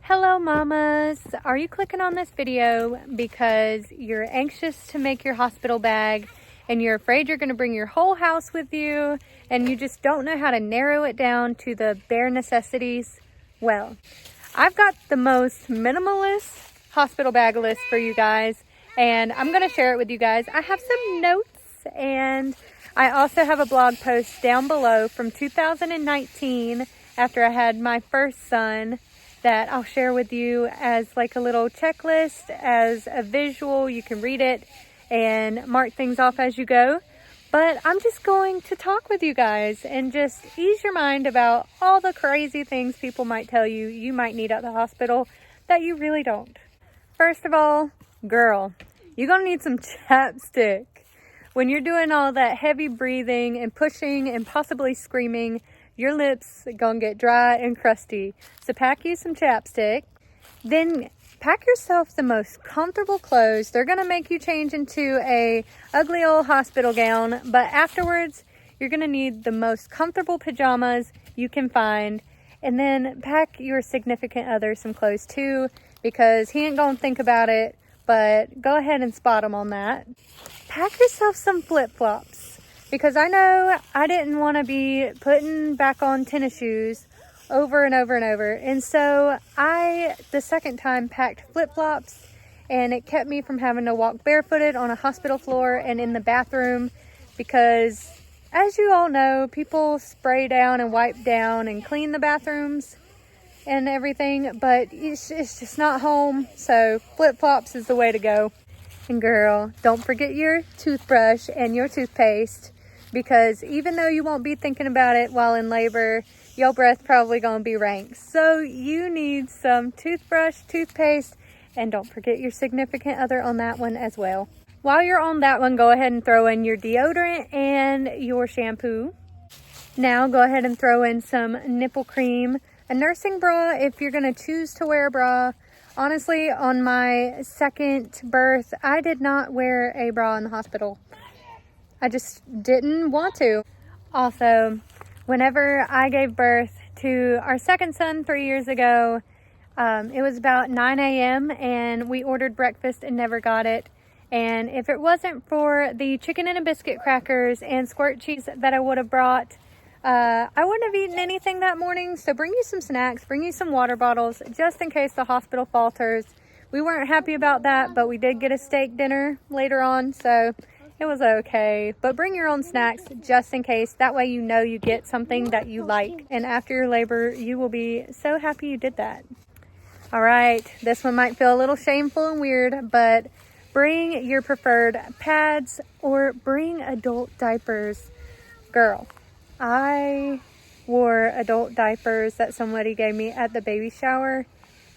Hello mamas! Are you clicking on this video because you're anxious to make your hospital bag and you're afraid you're going to bring your whole house with you and you just don't know how to narrow it down to the bare necessities? Well, I've got the most minimalist hospital bag list for you guys and I'm going to share it with you guys. I have some notes and I also have a blog post down below from 2019 after I had my first son that I'll share with you as like a little checklist, as a visual. You can read it and mark things off as you go. But I'm just going to talk with you guys and just ease your mind about all the crazy things people might tell you you might need at the hospital that you really don't. First of all, girl, you're gonna need some chapstick. When you're doing all that heavy breathing and pushing and possibly screaming, your lips are gonna get dry and crusty. So pack you some chapstick. Then pack yourself the most comfortable clothes. They're gonna make you change into a ugly old hospital gown, but afterwards, you're gonna need the most comfortable pajamas you can find. And then pack your significant other some clothes too, because he ain't gonna think about it, but go ahead and spot him on that. Pack yourself some flip-flops. Because I know I didn't want to be putting back on tennis shoes over and over and over. And so the second time, packed flip-flops, and it kept me from having to walk barefooted on a hospital floor and in the bathroom. Because as you all know, people spray down and wipe down and clean the bathrooms and everything, but it's just not home. So flip-flops is the way to go. And girl, don't forget your toothbrush and your toothpaste. Because even though you won't be thinking about it while in labor, your breath probably gonna be rank. So you need some toothbrush, toothpaste, and don't forget your significant other on that one as well. While you're on that one, go ahead and throw in your deodorant and your shampoo. Now go ahead and throw in some nipple cream, a nursing bra if you're gonna choose to wear a bra. Honestly, on my second birth, I did not wear a bra in the hospital. I just didn't want to. Also, whenever I gave birth to our second son 3 years ago, it was about 9 a.m. and we ordered breakfast and never got it. And if it wasn't for the chicken and a biscuit crackers and squirt cheese that I would have brought, I wouldn't have eaten anything that morning. So bring you some snacks, bring you some water bottles, just in case the hospital falters. We weren't happy about that, but we did get a steak dinner later on, so it was okay. But bring your own snacks just in case. That way you know you get something that you like. And after your labor, you will be so happy you did that. All right, this one might feel a little shameful and weird, but bring your preferred pads or bring adult diapers. Girl, I wore adult diapers that somebody gave me at the baby shower,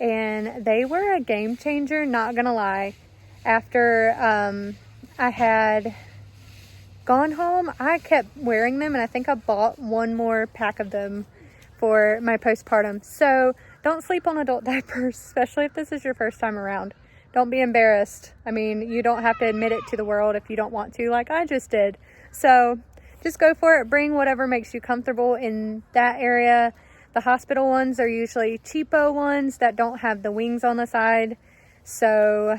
and they were a game changer, not gonna lie. After I had gone home, I kept wearing them, and I think I bought one more pack of them for my postpartum. So don't sleep on adult diapers, especially if this is your first time around. Don't be embarrassed. I mean, you don't have to admit it to the world if you don't want to, like I just did. So just go for it. Bring whatever makes you comfortable in that area. The hospital ones are usually cheapo ones that don't have the wings on the side. So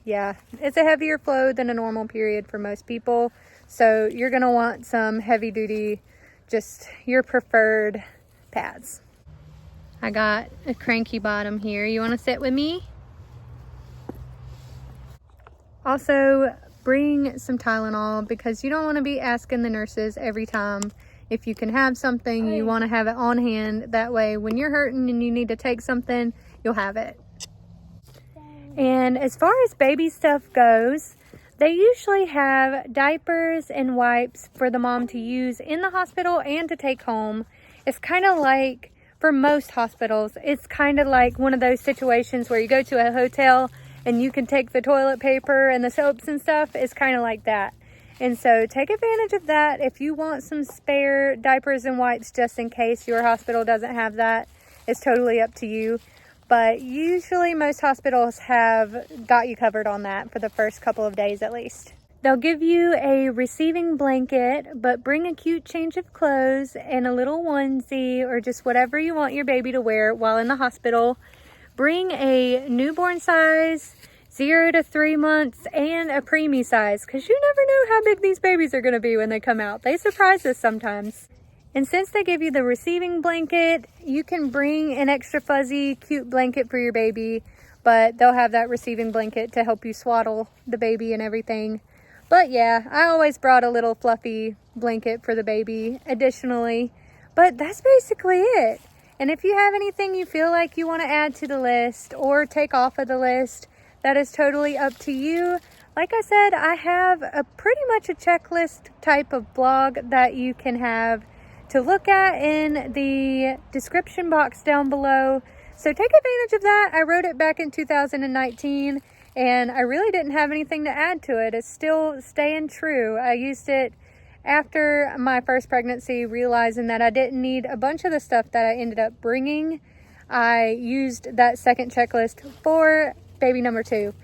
yeah, it's a heavier flow than a normal period for most people. So you're gonna want some heavy duty, just your preferred pads. I got a cranky bottom here. You wanna sit with me? Also, bring some Tylenol because you don't wanna be asking the nurses every time. If you can have something, you wanna have it on hand. That way, when you're hurting and you need to take something, you'll have it. And as far as baby stuff goes, they usually have diapers and wipes for the mom to use in the hospital and to take home. It's kind of like, for most hospitals, it's kind of like one of those situations where you go to a hotel and you can take the toilet paper and the soaps and stuff. It's kind of like that. And so take advantage of that. If you want some spare diapers and wipes just in case your hospital doesn't have that, it's totally up to you. But usually most hospitals have got you covered on that for the first couple of days at least. They'll give you a receiving blanket, but bring a cute change of clothes and a little onesie or just whatever you want your baby to wear while in the hospital. bring a newborn size, 0 to 3 months, and a preemie size, because you never know how big these babies are going to be when they come out. They surprise us sometimes. And since they give you the receiving blanket, you can bring an extra fuzzy, cute blanket for your baby, but they'll have that receiving blanket to help you swaddle the baby and everything. But yeah, I always brought a little fluffy blanket for the baby additionally. But that's basically it. And if you have anything you feel like you want to add to the list or take off of the list, that is totally up to you. Like I said, I have a pretty much a checklist type of blog that you can have to look at in the description box down below. So take advantage of that. I wrote it back in 2019 and I really didn't have anything to add to it. It's still staying true. I used it after my first pregnancy, realizing that I didn't need a bunch of the stuff that I ended up bringing. I used that second checklist for baby number 2.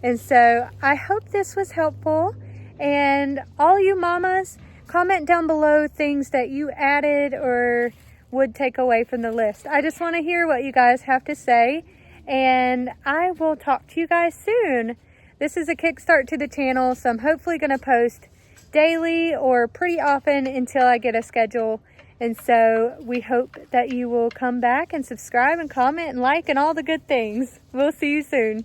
And so I hope this was helpful. And all you mamas, comment down below things that you added or would take away from the list. I just want to hear what you guys have to say, and I will talk to you guys soon. This is a kickstart to the channel, so I'm hopefully going to post daily or pretty often until I get a schedule. And so we hope that you will come back and subscribe and comment and like and all the good things. We'll see you soon.